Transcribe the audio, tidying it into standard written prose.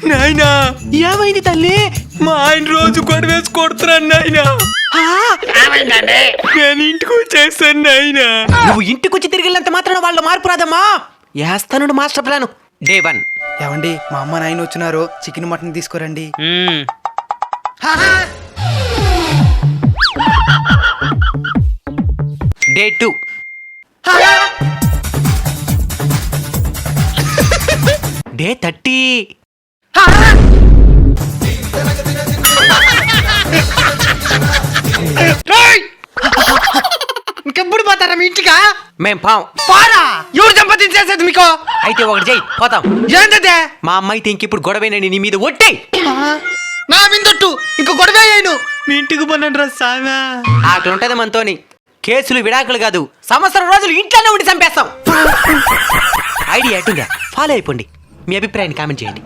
నాయనా ఏమైంది తల్లి? మా ఆయన రోజు గొడవేసి కొడుతున్నాను నాయనా. నేను ఇంటికి వచ్చేస్తాను నాయనా. నువ్వు ఇంటికొచ్చి తిరిగినంత మాత్రాన వాళ్ళ మార్పు రాదమ్మా. వేస్తాను మాస్టర్ ప్లాన్. డే 1. ఏమండి మా అమ్మ నాయన వచ్చినారు, చికెన్ మటన్ తీసుకురండి. డే 2. డే 30. ఇంకెప్పుడు పోతారా మీ ఇంటికా? మేం పాం. పారా ఎవరు సంపాదించేసేది మీకు? అయితే ఒకటి చెయ్యి, పోతాం. ఏంటదే? మా అమ్మాయితే ఇంకిప్పుడు గొడవేనని నీ మీద ఒట్టే. నా విందొట్టు ఇంకో గొడవ అయ్యాను. మీ ఇంటికి పోనండి రా సామె. అట్లుంటది మనతోని. కేసులు విడాకులు కాదు, సంవత్సరం రోజులు ఇంట్లోనే ఉండి చంపేస్తాం. ఐడియా ఎటుందా? ఫాలో అయిపోండి. మీ అభిప్రాయాన్ని కామెంట్ చేయండి.